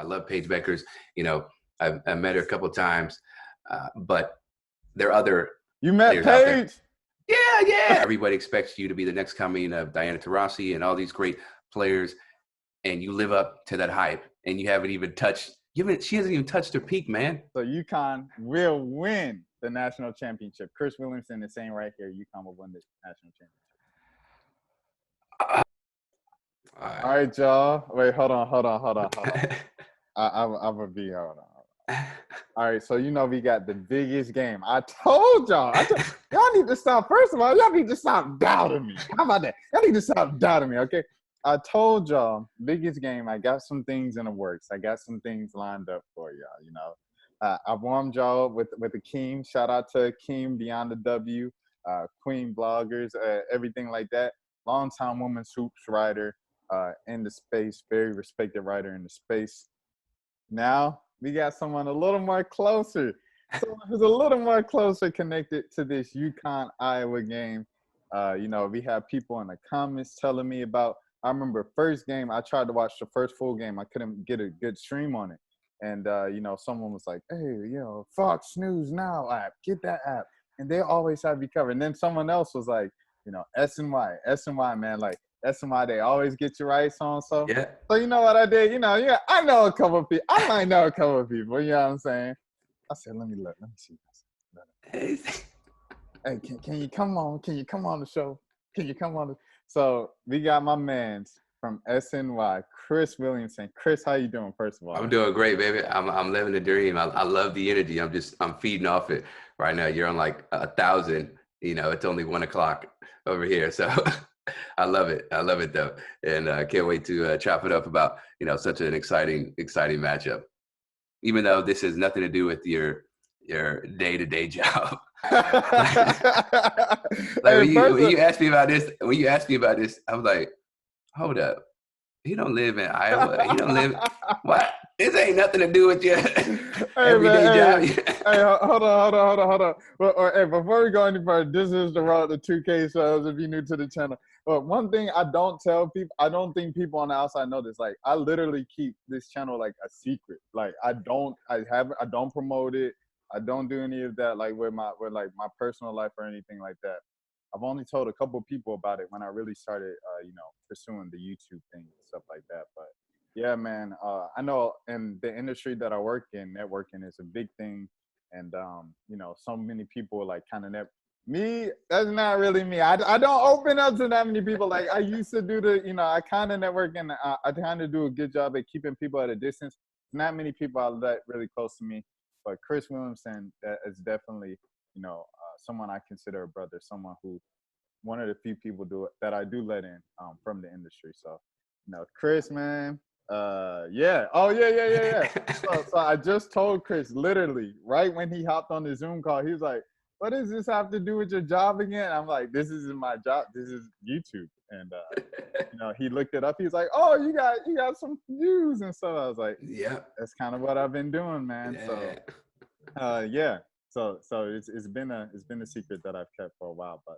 I love Paige Bueckers. I've met her a couple of times, but there are other You met players out there. Paige? Yeah. Everybody expects you to be the next coming of Diana Taurasi and all these great players, and you live up to that hype, and you haven't even touched. She hasn't even touched her peak, man. So UConn will win the national championship. Chris Williamson is saying right here, UConn will win the national championship. All right, y'all. Wait, hold on. I'm gonna be hold on. All right, so we got the biggest game. I told y'all. Y'all need to stop. First of all, y'all need to stop doubting me. How about that? Y'all need to stop doubting me, okay? I told y'all, biggest game. I got some things in the works. I got some things lined up for y'all. I warmed y'all with Akeem. Shout out to Akeem, Beyond the W, Queen Bloggers, everything like that. Longtime women's hoops writer in the space, very respected writer in the space. Now we got someone a little more closer. Someone who's a little more closer connected to this UConn Iowa game. We have people in the comments telling me about. I remember first game, I tried to watch the first full game. I couldn't get a good stream on it. And, someone was like, hey, Fox News Now app, get that app. And they always have you covered. And then someone else was like, SNY, man, like SNY, they always get you right, so. Yeah. So you know what I did? I know a couple of people. I might know a couple of people, you know what I'm saying? I said, let me see. Hey, can you come on? Can you come on the show? Can you come on the So we got my mans from SNY, Chris Williamson. Chris, how you doing, first of all? I'm doing great, baby. I'm living the dream. I love the energy. I'm feeding off it right now. You're on like 1,000. It's only 1:00 over here. So I love it. I love it though. And I can't wait to chop it up about, such an exciting matchup. Even though this has nothing to do with your day-to-day job. When you asked me about this, I was like, hold up. He don't live in Iowa. He don't live. What? This ain't nothing to do with your everyday job. Hey, hold on. Well, hey, before we go any further, this is the Road to 2K shows. If you're new to the channel, but one thing I don't tell people, I don't think people on the outside know this. Like, I literally keep this channel like a secret. Like, I don't promote it. I don't do any of that, like with my personal life or anything like that. I've only told a couple of people about it when I really started, pursuing the YouTube thing and stuff like that. But yeah, man, I know in the industry that I work in, networking is a big thing. And, so many people like kind of me, that's not really me. I don't open up to that many people. Like I used to do I kind of network and I kind of do a good job at keeping people at a distance. Not many people are that really close to me. But Chris Williamson is definitely, someone I consider a brother, someone who, one of the few people that I do let in from the industry. So, Chris, man, yeah. Oh, yeah. So I just told Chris, literally, right when he hopped on the Zoom call, he was like, what does this have to do with your job again? I'm like, this isn't my job. This is YouTube. And, he looked it up. He was like, oh, you got some views and stuff. I was like, yeah, that's kind of what I've been doing, man. Yeah. So, yeah. So it's been a secret that I've kept for a while. But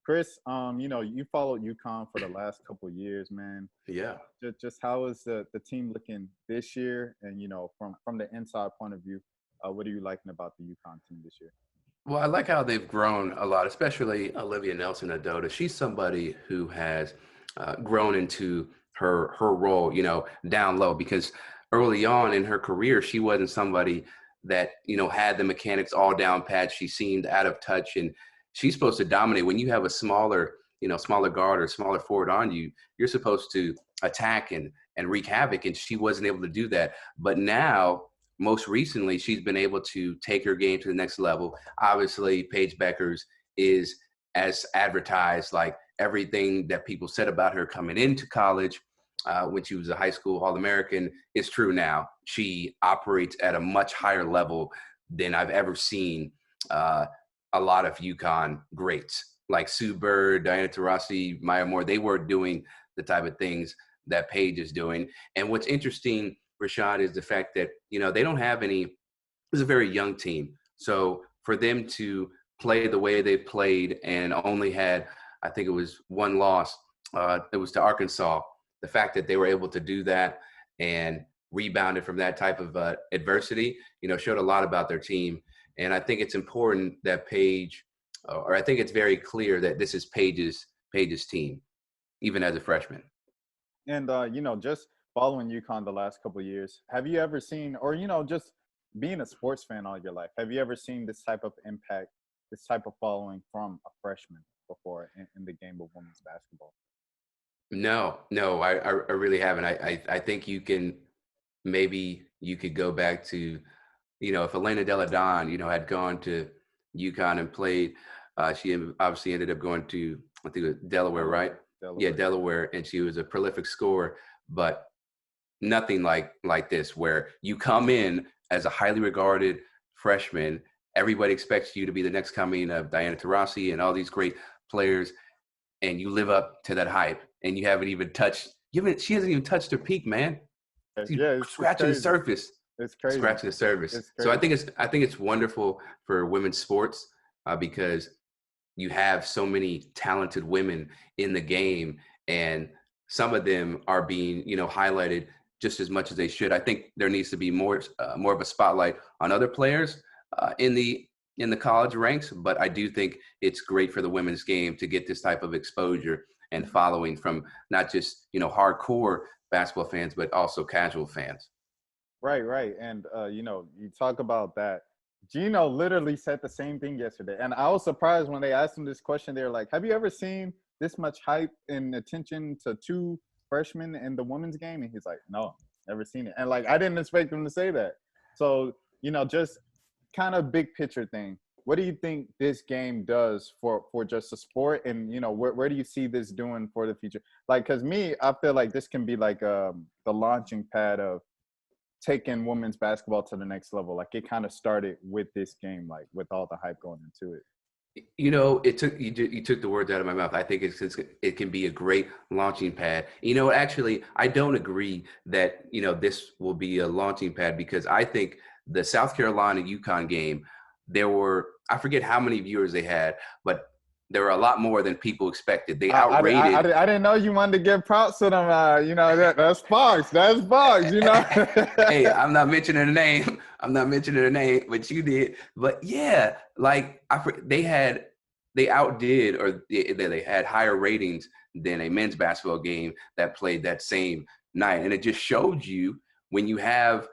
Chris, you followed UConn for the last couple of years, man. Yeah. Just how is the team looking this year? And, from the inside point of view, what are you liking about the UConn team this year? Well, I like how they've grown a lot, especially Olivia Nelson-Adota. She's somebody who has grown into her role, down low, because early on in her career, she wasn't somebody that, had the mechanics all down pat. She seemed out of touch, and she's supposed to dominate. When you have a smaller guard or smaller forward on you, you're supposed to attack and wreak havoc, and she wasn't able to do that. But now, most recently, she's been able to take her game to the next level. Obviously, Paige Bueckers is as advertised, like everything that people said about her coming into college when she was a high school All-American is true now. She operates at a much higher level than I've ever seen a lot of UConn greats like Sue Bird, Diana Taurasi, Maya Moore. They were doing the type of things that Paige is doing. And what's interesting, Rashad, is the fact that, they don't have it's a very young team. So for them to play the way they played and only had, I think it was one loss, it was to Arkansas. The fact that they were able to do that and rebounded from that type of adversity, showed a lot about their team. And I think it's important that Paige, or I think it's very clear that this is Paige's team, even as a freshman. And just following UConn the last couple of years, have you ever seen, or just being a sports fan all your life, have you ever seen this type of impact, this type of following from a freshman before in the game of women's basketball? No, I really haven't. I think maybe you could go back to, if Elena Deladon, had gone to UConn and played, she obviously ended up going to, I think it was Delaware, right? Delaware. Yeah, Delaware, and she was a prolific scorer, but nothing like this, where you come in as a highly regarded freshman. Everybody expects you to be the next coming of Diana Taurasi and all these great players, and you live up to that hype, and you haven't even touched. She hasn't even touched her peak, man. She's scratching the surface. It's crazy. Scratching the surface. So I think it's wonderful for women's sports because you have so many talented women in the game, and some of them are being highlighted just as much as they should. I think there needs to be more of a spotlight on other players in the college ranks, but I do think it's great for the women's game to get this type of exposure and following from not just hardcore basketball fans, but also casual fans. Right. And you talk about that. Gino literally said the same thing yesterday. And I was surprised when they asked him this question. They were like, have you ever seen this much hype and attention to two freshmen in the women's game? And he's like, no, never seen it. And I didn't expect him to say that. So, just kind of big picture thing. What do you think this game does for just the sport? And, where do you see this doing for the future? Because I feel like this can be the launching pad of taking women's basketball to the next level. It kind of started with this game, with all the hype going into it. You took the words out of my mouth. I think it can be a great launching pad. Actually, I don't agree that this will be a launching pad, because I think the South Carolina UConn game, I forget how many viewers they had, but there were a lot more than people expected. They outrated. I didn't know you wanted to give props to them. That's Fox. That's Fox. Hey, I'm not mentioning her name. But you did. But yeah, they outdid, or they had higher ratings than a men's basketball game that played that same night. And it just showed you, when you have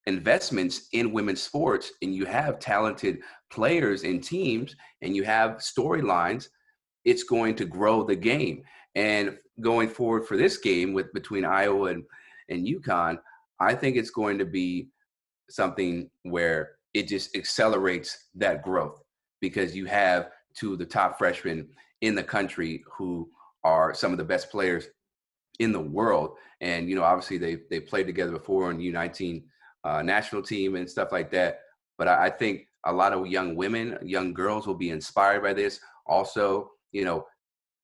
investments in women's sports and you have talented players and teams and you have storylines, it's going to grow the game. And going forward for this game between Iowa and UConn, I think it's going to be something where it just accelerates that growth, because you have two of the top freshmen in the country who are some of the best players in the world. And, obviously they played together before on the U19 national team and stuff like that. But I think a lot of young women, young girls will be inspired by this. Also,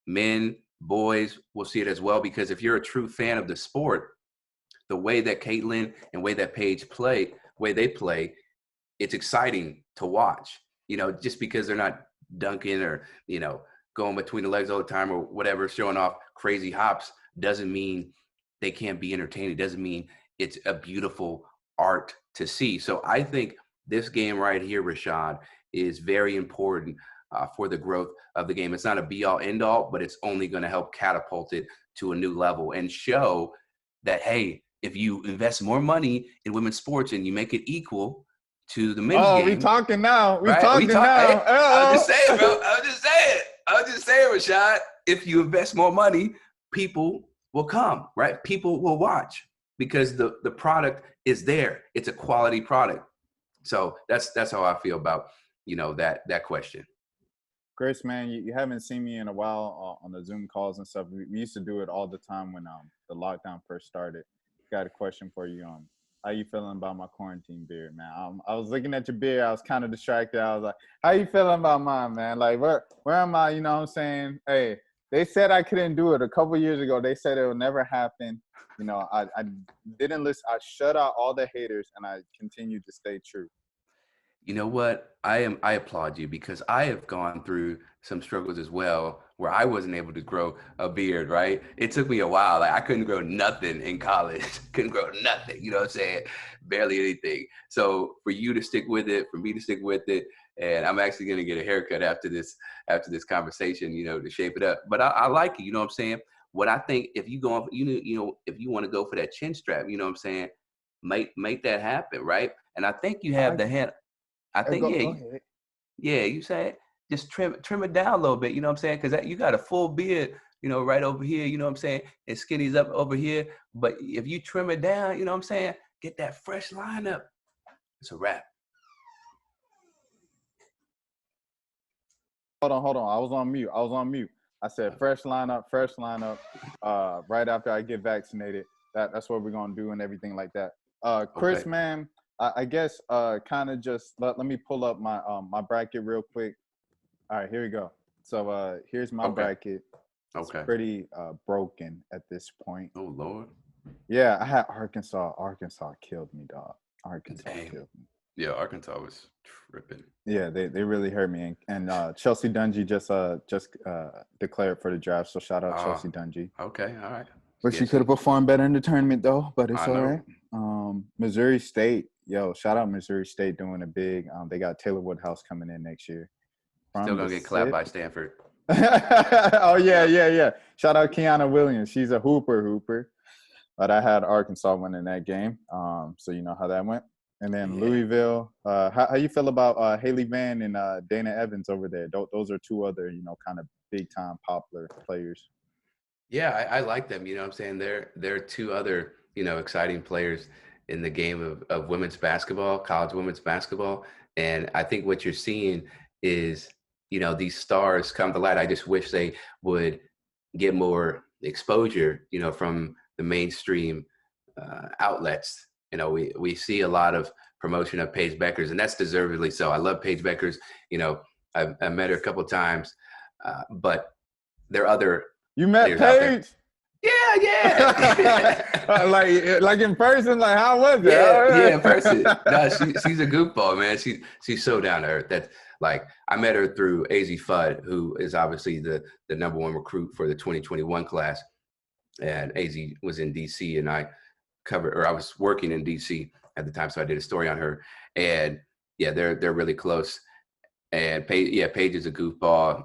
men, boys will see it as well, because if you're a true fan of the sport, the way that Caitlin and way that Paige play, it's exciting to watch. Just because they're not dunking or, going between the legs all the time or whatever, showing off crazy hops, doesn't mean they can't be entertaining. It doesn't mean it's a beautiful art to see. So I think this game right here, Rashad, is very important for the growth of the game. It's not a be-all, end-all, but it's only going to help catapult it to a new level and show that, hey, if you invest more money in women's sports and you make it equal to the men's game. Oh, we talking now. We right? talking now. Hey, I was just saying, bro. I was just saying, Rashad, if you invest more money, people will come, right? People will watch, because the product is there. It's a quality product. So that's how I feel about, that question. Grace, man, you haven't seen me in a while on the Zoom calls and stuff. We used to do it all the time when the lockdown first started. Got a question for you. How you feeling about my quarantine beard, man? I was looking at your beard. I was kind of distracted. I was like, how you feeling about mine, man? Where am I? You know what I'm saying? Hey, they said I couldn't do it a couple years ago. They said it would never happen. I didn't listen. I shut out all the haters and I continued to stay true. You know what? I applaud you because I have gone through some struggles as well where I wasn't able to grow a beard, right? It took me a while. Like I couldn't grow nothing in college. Couldn't grow nothing, you know what I'm saying? Barely anything. So for you to stick with it, for me to stick with it, and I'm actually gonna get a haircut after this conversation, to shape it up. But I like it, you know what I'm saying? What I think if you go if you want to go for that chin strap, you know what I'm saying? Make that happen, right? And I think you have I the head. I think, go yeah, go ahead. yeah, you said just trim it down a little bit, you know what I'm saying? Because you got a full beard, right over here, you know what I'm saying? And skinny's up over here. But if you trim it down, you know what I'm saying? Get that fresh lineup. It's a wrap. Hold on. I was on mute. I said fresh lineup, fresh lineup. Right after I get vaccinated, that's what we're gonna do and everything like that. Chris, Okay. man, I guess kind of just let me pull up my bracket real quick. All right, here we go. So here's my Okay. bracket. It's Okay. pretty broken at this point. Oh Lord. Yeah, I had Arkansas. Arkansas killed me, dog. Arkansas Dang. killed me. Yeah, Arkansas was tripping. Yeah, they really hurt me. And Chelsea Dungy just declared for the draft. So shout out Ah, Chelsea Dungy. okay, all right. But Yeah, she could have performed better in the tournament though. But it's I all know. right. Missouri State, yo, shout out Missouri State doing it big. They got Taylor Woodhouse coming in next year Still from the gonna get clapped SIP. by Stanford. Oh yeah, Yep. yeah. Shout out Kiana Williams. She's a hooper. But I had Arkansas winning that game. So you know how that went. And then Yeah. Louisville. How you feel about Haley Van and Dana Evans over there? Those are two other, kind of big time popular players. Yeah, I like them. You know what I'm saying? They're two other, exciting players in the game of women's basketball, college women's basketball. And I think what you're seeing is, these stars come to light. I just wish they would get more exposure, from the mainstream outlets. We see a lot of promotion of Paige Bueckers, and that's deservedly so. I love Paige Bueckers. I met her a couple of times, but there are other You met players out there. Paige? Yeah, yeah. like in person? Like how was Yeah, in it? person. No, she's a goofball, man. She's so down to earth. That's like I met her through Azzi Fudd, who is obviously the number one recruit for the 2021 class. And Azzi was in DC and I was working in DC at the time, so I did a story on her. And yeah, they're really close. And Paige is a goofball.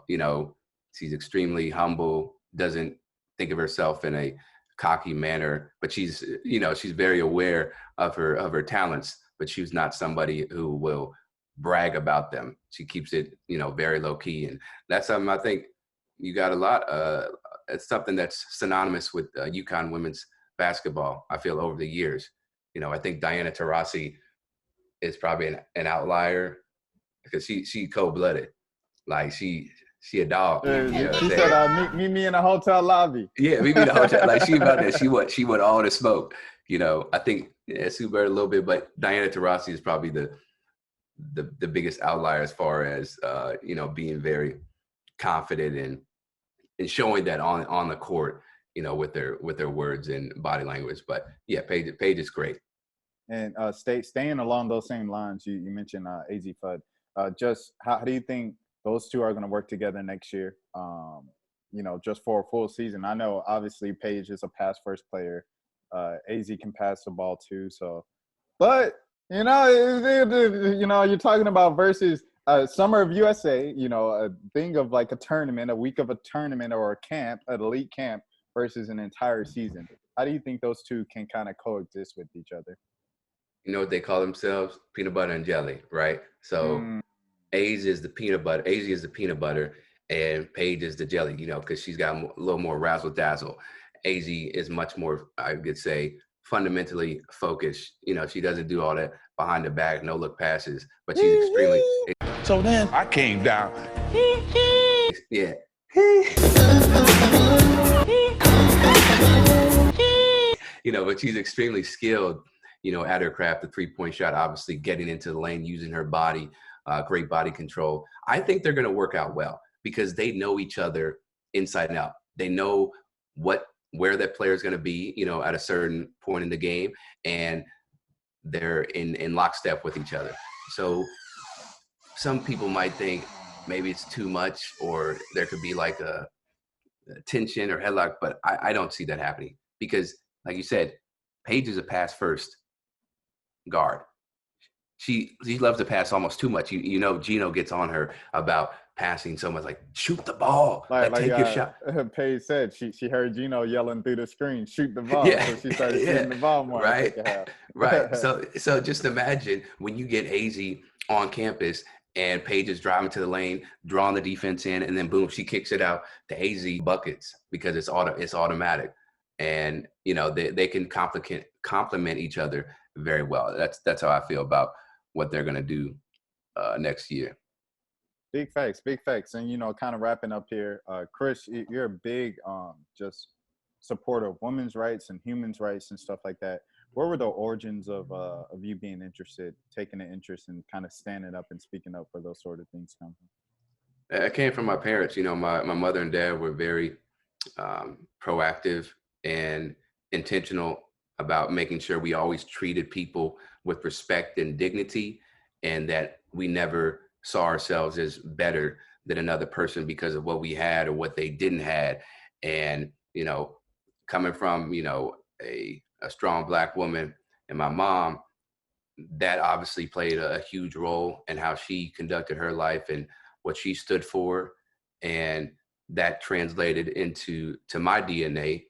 She's extremely humble, doesn't think of herself in a cocky manner, but she's very aware of her talents, but she's not somebody who will brag about them. She keeps it, very low key. And that's something I think you got a lot. It's something that's synonymous with UConn women's basketball, I feel, over the years. I think Diana Taurasi is probably an outlier because she cold-blooded. Like she a dog. You know what I'm She saying? said, meet me in a hotel lobby. Yeah, we be the whole time. Like she about that. She want all the smoke. I think Sue Bird a little bit, but Diana Taurasi is probably the biggest outlier as far as being very confident and showing that on the court, with their words and body language. But yeah, Paige is great. And staying along those same lines, you mentioned Azzi Fudd. Just how do you think those two are going to work together next year? Just for a full season. I know obviously Paige is a pass first player. Azzi can pass the ball too. So, but you're talking about versus Summer of USA. A thing of like a tournament, a week of a tournament or a camp, an elite camp versus an entire season. How do you think those two can kind of coexist with each other? You know what they call themselves? Peanut butter and jelly, right? So Mm. Azzi is the peanut butter. Azzi is the peanut butter, and Paige is the jelly. Because she's got a little more razzle dazzle. Azzi is much more, I could say, fundamentally focused. She doesn't do all that behind the back, no look passes, but she's extremely. So then I came down. Yeah. But she's extremely skilled, at her craft, the 3-point shot, obviously getting into the lane, using her body, great body control. I think they're going to work out well because they know each other inside and out. They know where that player is going to be, at a certain point in the game, and they're in lockstep with each other. So some people might think maybe it's too much, or there could be like a tension or headlock, but I don't see that happening because, like you said, Paige is a pass first guard. She loves to pass almost too much. You know, Gino gets on her about passing so much, like shoot the ball, take your shot. Paige said she heard Gino yelling through the screen, shoot the ball. Yeah, So she started yeah, shooting the ball more in the right, second half. right. So just imagine when you get Azzi on campus and Paige is driving to the lane, drawing the defense in, and then boom, she kicks it out to Azzi buckets because it's automatic, and you know they can complement each other very well. That's how I feel about what they're gonna do next year. Big facts, big facts. And, you know, kind of wrapping up here, Chris, you're a big just supporter of women's rights and human rights and stuff like that. Where were the origins of you being interested, taking an interest in kind of standing up and speaking up for those sort of things come from? It came from my parents. You know, my mother and dad were very proactive and intentional about making sure we always treated people with respect and dignity, and that we never saw ourselves as better than another person because of what we had or what they didn't had. And, you know, coming from, you know, a strong Black woman and my mom, that obviously played a huge role in how she conducted her life and what she stood for. And that translated into my DNA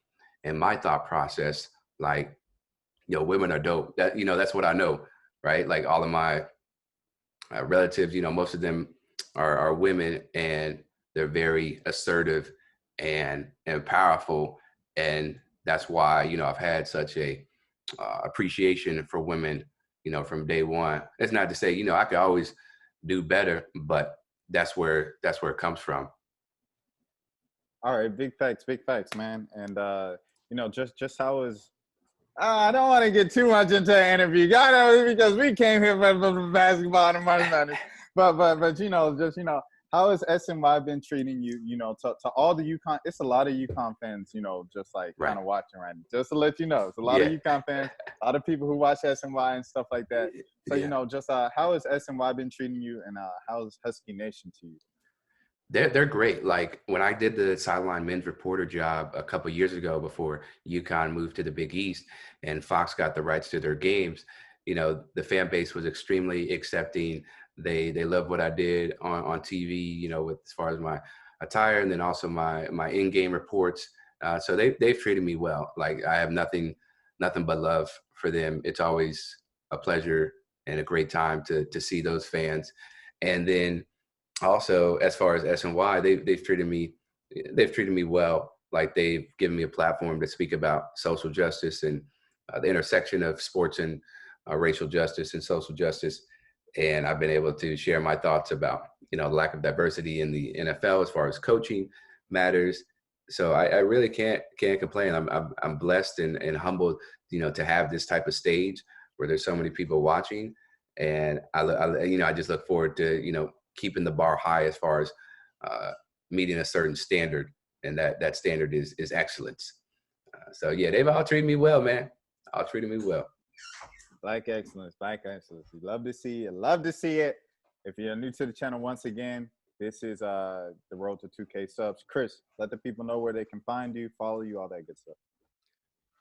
and my thought process. Like, you know, women are dope. That, you know, that's what I know, right? Like all of my relatives, you know, most of them are women, and they're very assertive and powerful. And that's why, you know, I've had such a appreciation for women, you know, from day one. It's not to say, you know, I could always do better, but that's where it comes from. All right, big facts, man. And you know, just how is I don't want to get too much into the interview, God, because we came here for basketball and March Madness. But you know, just, you know, how has SNY been treating you? You know, to all the UConn, it's a lot of UConn fans, you know, just like kind of watching right now. Just to let you know, it's a lot of UConn fans, a lot of people who watch SNY and stuff like that. So you know, just how has SNY been treating you, and how is Husky Nation to you? They're great. Like when I did the sideline men's reporter job a couple of years ago before UConn moved to the Big East and Fox got the rights to their games, you know, the fan base was extremely accepting. They loved what I did on TV, you know, with as far as my attire and then also my in-game reports. So they've treated me well. Like I have nothing but love for them. It's always a pleasure and a great time to see those fans. And then also, as far as SNY, they've treated me well. Like they've given me a platform to speak about social justice and the intersection of sports and racial justice and social justice. And I've been able to share my thoughts about, you know, lack of diversity in the NFL as far as coaching matters. So I really can't complain. I'm blessed and humbled, you know, to have this type of stage where there's so many people watching. And I just look forward to, you know, keeping the bar high as far as meeting a certain standard, and that standard is excellence. So yeah, they've all treated me well, man. All treated me well. Black excellence, black excellence. We love to see it. Love to see it. If you're new to the channel, once again, this is the road to 2K subs. Chris, let the people know where they can find you, follow you, all that good stuff.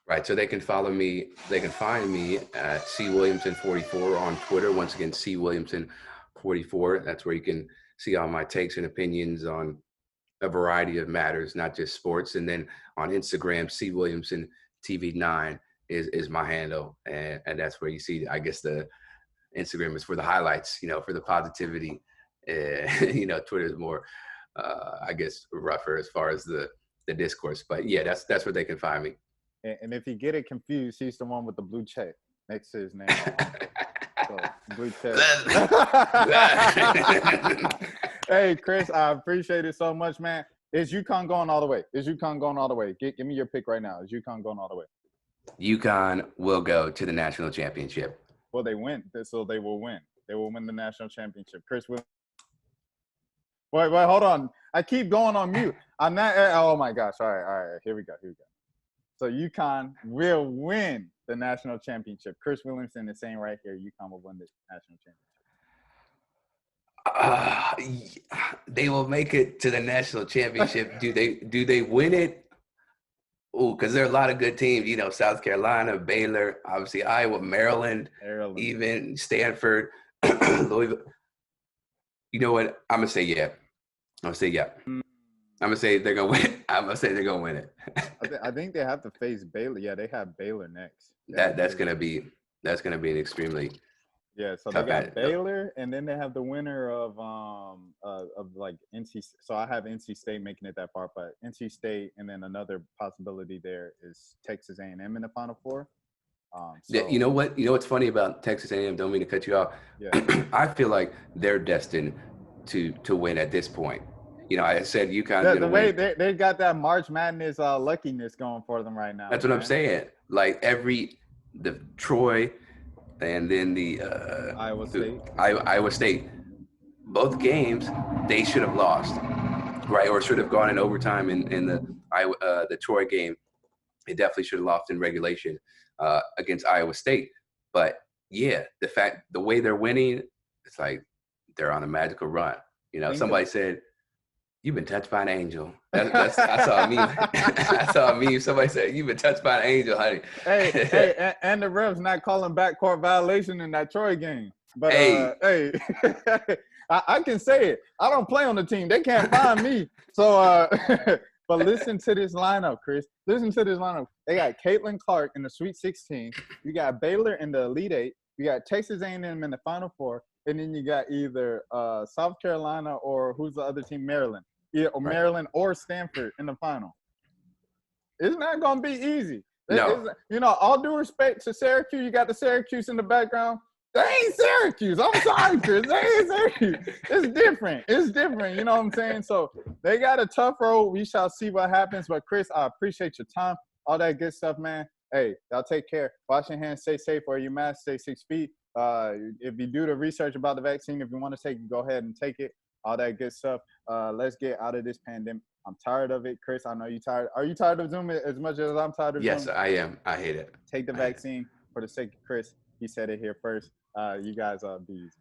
Right. So they can follow me. They can find me at C Williamson 44 on Twitter. Once again, C Williamson 44. That's where you can see all my takes and opinions on a variety of matters, not just sports. And then on Instagram, C Williamson TV9 is my handle, and that's where you see. I guess the Instagram is for the highlights, you know, for the positivity. You know, Twitter is more, I guess, rougher as far as the discourse. But yeah, that's where they can find me. And if you get it confused, he's the one with the blue check next to his name. So, blue check. Hey, Chris, I appreciate it so much, man. Is UConn going all the way? Is UConn going all the way? Give me your pick right now. Is UConn going all the way? UConn will go to the national championship. Well, they win, so they will win. They will win the national championship. Chris will. Wait, hold on. I keep going on mute. I'm not. Oh my gosh! All right. Here we go. So UConn will win the national championship. Chris Williamson is saying right here, UConn will win the national They will make it to the national championship. Do they win it? Oh, because there are a lot of good teams. You know, South Carolina, Baylor, obviously Iowa, Maryland, even Stanford, Louisville. You know what? I'm gonna say yeah. I'm gonna say yeah. I'm gonna say they're gonna win. I'm gonna say they're gonna win it. I think they have to face Baylor. Yeah, they have Baylor next. That's gonna be an extremely so they got Baylor, and then they have the winner of like NC. So I have NC State making it that far, but NC State, and then another possibility there is Texas A&M in the Final Four. Yeah, you know what? You know what's funny about Texas A&M? Don't mean to cut you off. Yeah. I feel like they're destined to win at this point. You know, I said UConn's the way they got that March Madness luckiness going for them right now. That's what I'm saying. Like the Troy, and then the Iowa State. Both games they should have lost, right? Or should have gone in overtime in the Troy game. They definitely should have lost in regulation against Iowa State. But yeah, the way they're winning, it's like they're on a magical run. You know, somebody said, "You've been touched by an angel." I saw a meme. I saw a meme. Somebody said, "You've been touched by an angel, honey." Hey, and the refs not calling backcourt violation in that Troy game. But hey, I can say it. I don't play on the team. They can't find me. So, but listen to this lineup, Chris. Listen to this lineup. They got Caitlin Clark in the Sweet 16. You got Baylor in the Elite 8. You got Texas A&M in the Final Four. And then you got either South Carolina or who's the other team? Maryland. Yeah, or right. Maryland or Stanford in the final. It's not going to be easy. No. You know, all due respect to Syracuse, you got the Syracuse in the background. They ain't Syracuse. I'm sorry, Chris. They ain't Syracuse. It's different. It's different. You know what I'm saying? So they got a tough road. We shall see what happens. But, Chris, I appreciate your time. All that good stuff, man. Hey, y'all take care. Wash your hands. Stay safe. Wear your mask. Stay 6 feet. If you do the research about the vaccine, if you want to take it, go ahead and take it. All that good stuff. Let's get out of this pandemic. I'm tired of it, Chris. I know you're tired. Are you tired of Zoom as much as I'm tired of Zoom? Yes, I am. I hate it. Take the vaccine for the sake of Chris. He said it here first. You guys are bees.